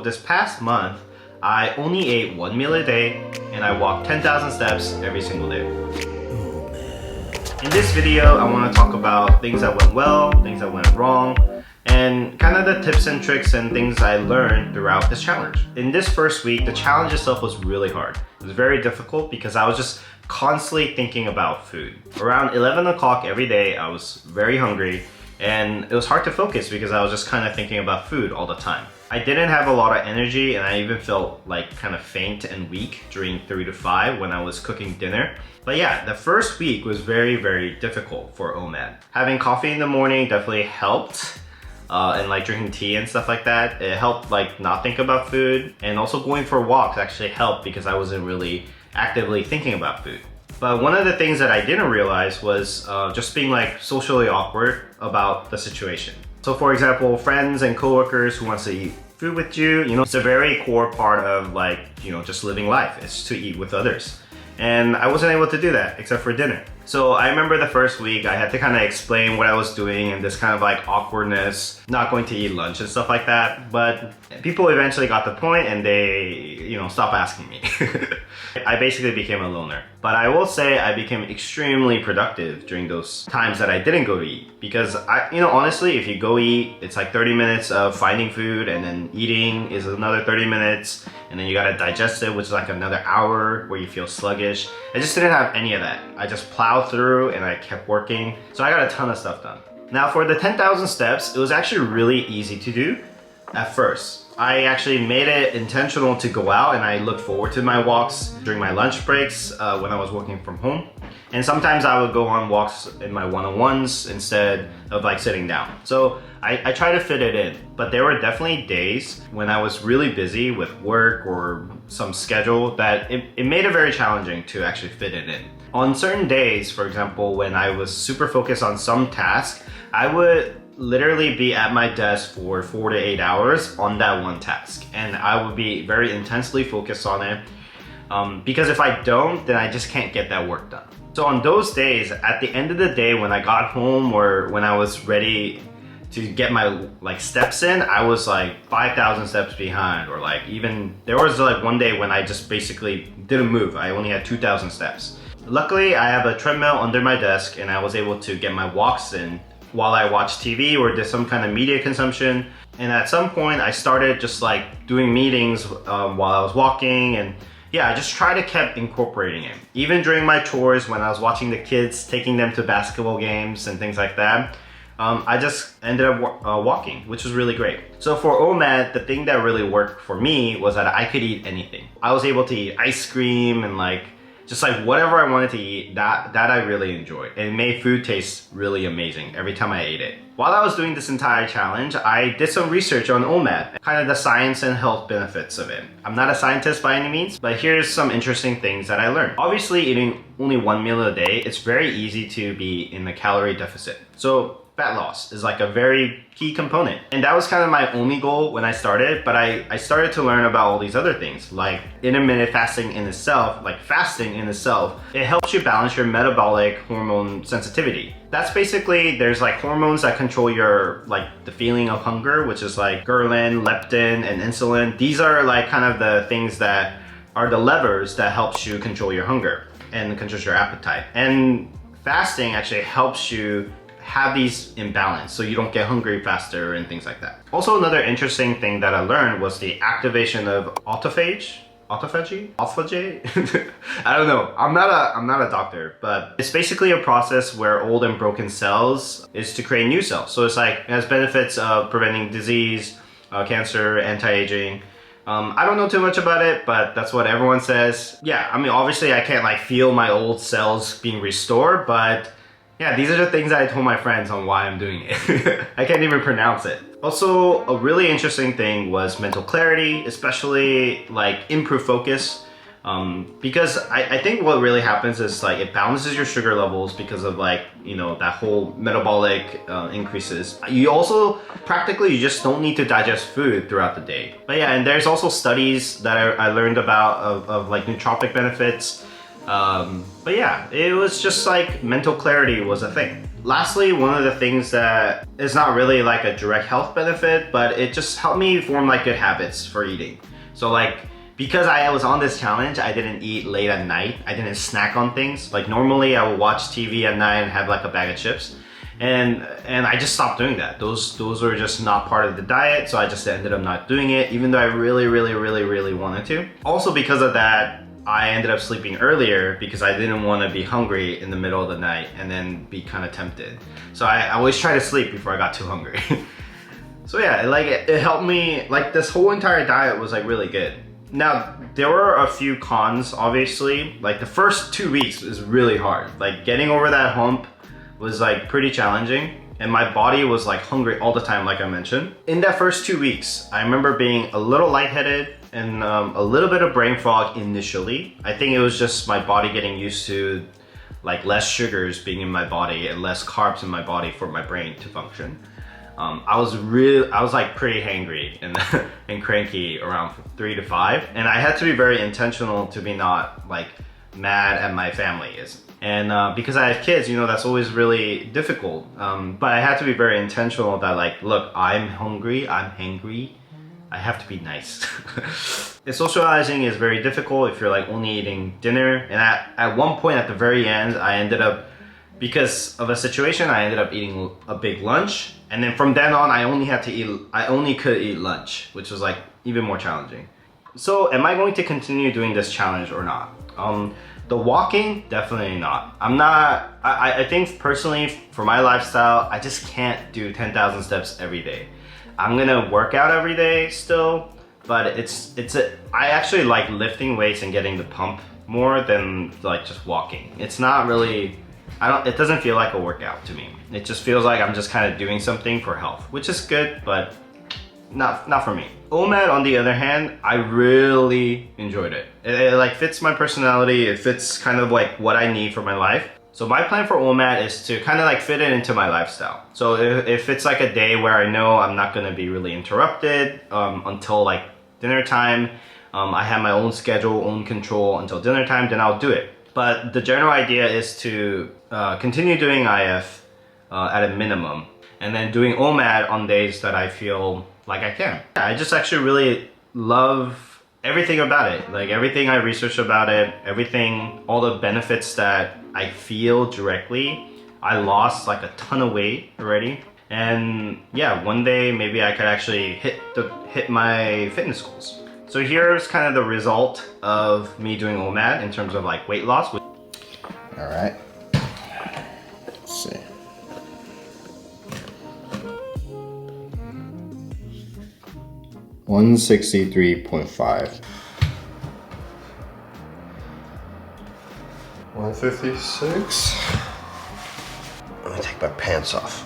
This past month, I only ate one meal a day and I walked 10,000 steps every single day. In this video, I want to talk about things that went well, things that went wrong, and kind of the tips and tricks and things I learned throughout this challenge. In this first week, the challenge itself was really hard. It was very difficult because I was just constantly thinking about food. Around 11 o'clock every day, I was very hungry and it was hard to focus because I was just kind of thinking about food all the time. I didn't have a lot of energy and I even felt like kind of faint and weak during 3 to 5 when I was cooking dinner. But yeah, the first week was very, very difficult for OMAD. Having coffee in the morning definitely helped. And like drinking tea and stuff like that, it helped like not think about food. And also going for walks actually helped because I wasn't really actively thinking about food. But one of the things that I didn't realize was just being like socially awkward about the situation. So for example, friends and coworkers who wants to eat food with you, it's a very core part of like, just living life. It's to eat with others. And I wasn't able to do that except for dinner. So I remember the first week I had to kind of explain what I was doing and this kind of like awkwardness, not going to eat lunch and stuff like that. But people eventually got the point and they, stopped asking me. I basically became a loner. But I will say I became extremely productive during those times that I didn't go to eat. Because honestly, if you go eat, it's like 30 minutes of finding food and then eating is another 30 minutes. And then you gotta digest it, which is like another hour where you feel sluggish. I just didn't have any of that. I just plowed through and I kept working. So I got a ton of stuff done. Now for the 10,000 steps, it was actually really easy to do at first. I actually made it intentional to go out and I looked forward to my walks during my lunch breaks when I was working from home. And sometimes I would go on walks in my one-on-ones instead of like sitting down. So I try to fit it in, but there were definitely days when I was really busy with work or some schedule that it made it very challenging to actually fit it in. On certain days, for example, when I was super focused on some task, I would literally be at my desk for 4 to 8 hours on that one task. And I would be very intensely focused on it because if I don't, then I just can't get that work done. So on those days, at the end of the day, when I got home or when I was ready to get my steps in, I was like 5,000 steps behind, or like even there was like one day when I just basically didn't move. I only had 2,000 steps. Luckily, I have a treadmill under my desk and I was able to get my walks in while I watched TV or did some kind of media consumption. And at some point I started just like doing meetings while I was walking, and yeah, I just try to keep incorporating it. Even during my chores when I was watching the kids, taking them to basketball games and things like that, I just ended up walking, which was really great. So for OMAD, the thing that really worked for me was that I could eat anything. I was able to eat ice cream and just whatever I wanted to eat, that I really enjoyed. And it made food taste really amazing every time I ate it. While I was doing this entire challenge, I did some research on OMAD, kind of the science and health benefits of it. I'm not a scientist by any means, but here's some interesting things that I learned. Obviously, eating only one meal a day, it's very easy to be in a calorie deficit. So fat loss is like a very key component. And that was kind of my only goal when I started, but I started to learn about all these other things, like intermittent fasting in itself, it helps you balance your metabolic hormone sensitivity. That's basically, there's like hormones that control your, the feeling of hunger, which is like ghrelin, leptin, and insulin. These are like kind of the things that are the levers that helps you control your hunger and controls your appetite. And fasting actually helps you have these in balance so you don't get hungry faster and things like that. Also, another interesting thing that I learned was the activation of autophagy? I don't know. I'm not a doctor, but it's basically a process where old and broken cells is to create new cells. So it's like, it has benefits of preventing disease, cancer, anti-aging. I don't know too much about it, but that's what everyone says. Yeah, I mean, obviously I can't feel my old cells being restored, but yeah, these are the things that I told my friends on why I'm doing it. I can't even pronounce it. Also, a really interesting thing was mental clarity, especially improved focus. Because I think what really happens is it balances your sugar levels because of that whole metabolic increases. You also, practically, you just don't need to digest food throughout the day. But yeah, and there's also studies that I learned about of nootropic benefits. But yeah, it was just mental clarity was a thing. Lastly, one of the things that is not really like a direct health benefit, but it just helped me form like good habits for eating. So like, because I was on this challenge, I didn't eat late at night. I didn't snack on things. Like normally I would watch TV at night and have like a bag of chips. And I just stopped doing that. Those were just not part of the diet, so I just ended up not doing it, even though I really wanted to. Also because of that, I ended up sleeping earlier because I didn't want to be hungry in the middle of the night and then be kind of tempted. So I always try to sleep before I got too hungry. So yeah, like it helped me, like this whole entire diet was like really good. Now, there were a few cons, obviously. Like the first 2 weeks was really hard. Like getting over that hump was like pretty challenging, and my body was like hungry all the time, like I mentioned. In that first 2 weeks, I remember being a little lightheaded and a little bit of brain fog initially. I think it was just my body getting used to like less sugars being in my body and less carbs in my body for my brain to function. I was like pretty hangry and, and cranky around 3 to 5, and I had to be very intentional to be not like mad at my family. And because I have kids, you know, that's always really difficult. But I had to be very intentional that like, look, I'm hungry, I'm hangry, I have to be nice. And socializing is very difficult if you're like only eating dinner. And at one point at the very end, I ended up, because of a situation, I ended up eating a big lunch. And then from then on, I only could eat lunch, which was like even more challenging. So am I going to continue doing this challenge or not? The walking, definitely not. I think personally for my lifestyle, I just can't do 10,000 steps every day. I'm gonna work out every day still, but I actually like lifting weights and getting the pump more than like just walking. It's not really, it doesn't feel like a workout to me. It just feels like I'm just kind of doing something for health, which is good, but not for me. OMAD, on the other hand, I really enjoyed it. It like fits my personality. It fits kind of like what I need for my life. So my plan for OMAD is to kind of like fit it into my lifestyle. So if it's like a day where I know I'm not gonna be really interrupted until like dinner time, I have my own schedule, own control until dinner time, then I'll do it. But the general idea is to continue doing IF at a minimum, and then doing OMAD on days that I feel like I can. I just actually really love everything about it. Like everything I researched about it, everything, all the benefits that I feel directly. I lost like a ton of weight already. And yeah, one day maybe I could actually hit my fitness goals. So here's kind of the result of me doing OMAD in terms of like weight loss. All right, let's see. $163.5. 156. Let me take my pants off.